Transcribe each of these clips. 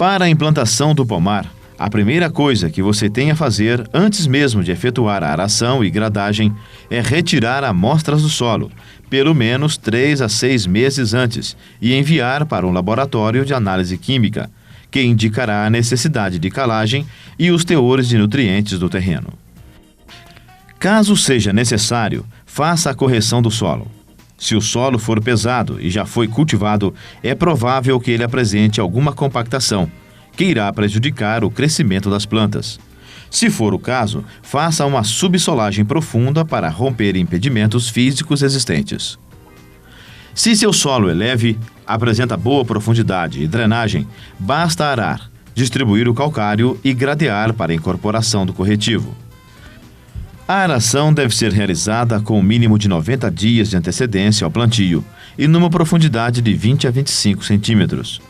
Para a implantação do pomar, a primeira coisa que você tem a fazer, antes mesmo de efetuar a aração e gradagem, é retirar amostras do solo, pelo menos 3 a 6 meses antes, e enviar para um laboratório de análise química, que indicará a necessidade de calagem e os teores de nutrientes do terreno. Caso seja necessário, faça a correção do solo. Se o solo for pesado e já foi cultivado, é provável que ele apresente alguma compactação, que irá prejudicar o crescimento das plantas. Se for o caso, faça uma subsolagem profunda para romper impedimentos físicos existentes. Se seu solo é leve, apresenta boa profundidade e drenagem, basta arar, distribuir o calcário e gradear para a incorporação do corretivo. A aração deve ser realizada com o mínimo de 90 dias de antecedência ao plantio e numa profundidade de 20 a 25 centímetros.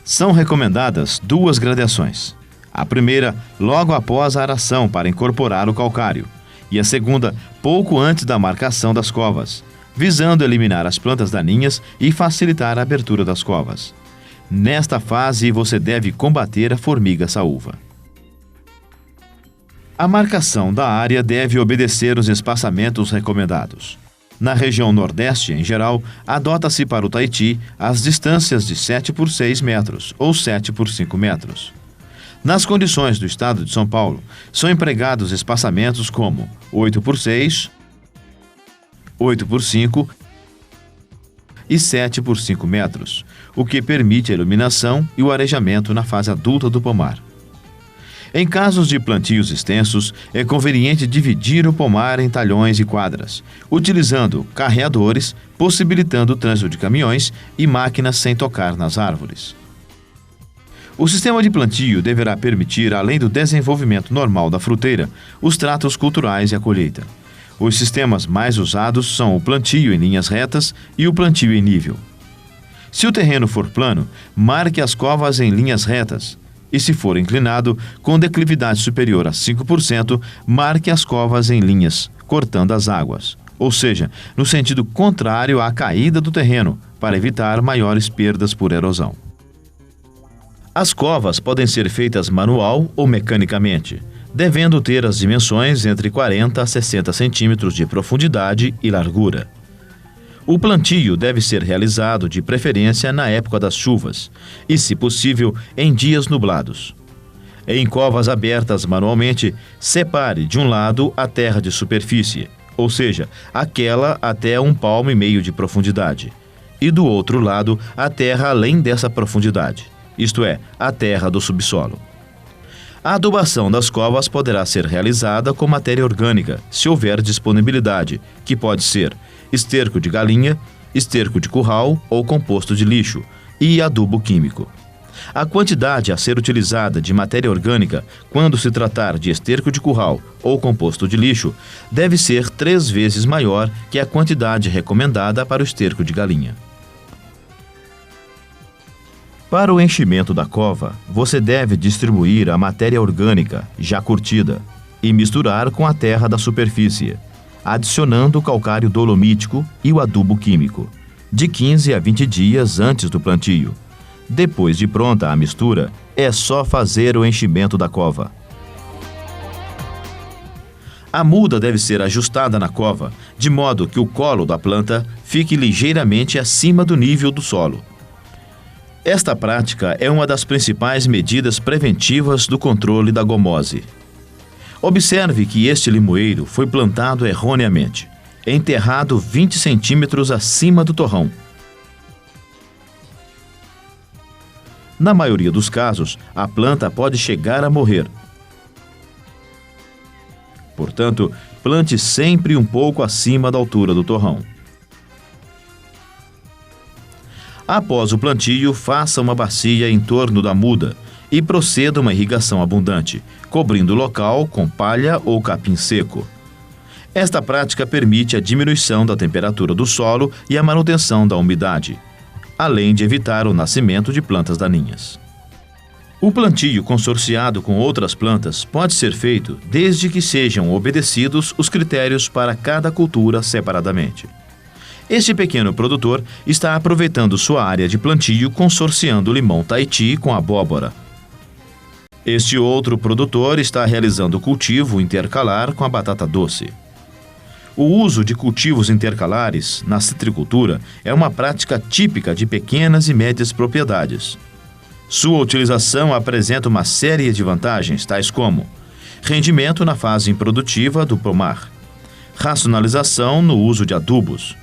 São recomendadas 2 gradeações. A primeira, logo após a aração para incorporar o calcário, e a segunda, pouco antes da marcação das covas, visando eliminar as plantas daninhas e facilitar a abertura das covas. Nesta fase, você deve combater a formiga saúva. A marcação da área deve obedecer os espaçamentos recomendados. Na região Nordeste, em geral, adota-se para o Tahiti as distâncias de 7 por 6 metros ou 7 por 5 metros. Nas condições do estado de São Paulo, são empregados espaçamentos como 8 por 6, 8 por 5 e 7 por 5 metros, o que permite a iluminação e o arejamento na fase adulta do pomar. Em casos de plantios extensos, é conveniente dividir o pomar em talhões e quadras, utilizando carreadores, possibilitando o trânsito de caminhões e máquinas sem tocar nas árvores. O sistema de plantio deverá permitir, além do desenvolvimento normal da fruteira, os tratos culturais e a colheita. Os sistemas mais usados são o plantio em linhas retas e o plantio em nível. Se o terreno for plano, marque as covas em linhas retas. E se for inclinado, com declividade superior a 5%, marque as covas em linhas, cortando as águas, ou seja, no sentido contrário à caída do terreno, para evitar maiores perdas por erosão. As covas podem ser feitas manual ou mecanicamente, devendo ter as dimensões entre 40 a 60 centímetros de profundidade e largura. O plantio deve ser realizado de preferência na época das chuvas e, se possível, em dias nublados. Em covas abertas manualmente, separe de um lado a terra de superfície, ou seja, aquela até 1,5 palmo de profundidade, e do outro lado a terra além dessa profundidade, isto é, a terra do subsolo. A adubação das covas poderá ser realizada com matéria orgânica, se houver disponibilidade, que pode ser esterco de galinha, esterco de curral ou composto de lixo, e adubo químico. A quantidade a ser utilizada de matéria orgânica, quando se tratar de esterco de curral ou composto de lixo, deve ser 3 vezes maior que a quantidade recomendada para o esterco de galinha. Para o enchimento da cova, você deve distribuir a matéria orgânica, já curtida, e misturar com a terra da superfície, adicionando o calcário dolomítico e o adubo químico, de 15 a 20 dias antes do plantio. Depois de pronta a mistura, é só fazer o enchimento da cova. A muda deve ser ajustada na cova, de modo que o colo da planta fique ligeiramente acima do nível do solo. Esta prática é uma das principais medidas preventivas do controle da gomose. Observe que este limoeiro foi plantado erroneamente, enterrado 20 centímetros acima do torrão. Na maioria dos casos, a planta pode chegar a morrer. Portanto, plante sempre um pouco acima da altura do torrão. Após o plantio, faça uma bacia em torno da muda e proceda uma irrigação abundante, cobrindo o local com palha ou capim seco. Esta prática permite a diminuição da temperatura do solo e a manutenção da umidade, além de evitar o nascimento de plantas daninhas. O plantio consorciado com outras plantas pode ser feito desde que sejam obedecidos os critérios para cada cultura separadamente. Este pequeno produtor está aproveitando sua área de plantio consorciando o limão Tahiti com abóbora. Este outro produtor está realizando o cultivo intercalar com a batata doce. O uso de cultivos intercalares na citricultura é uma prática típica de pequenas e médias propriedades. Sua utilização apresenta uma série de vantagens, tais como rendimento na fase improdutiva do pomar, racionalização no uso de adubos,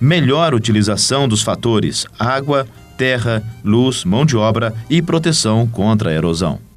melhor utilização dos fatores água, terra, luz, mão de obra e proteção contra a erosão.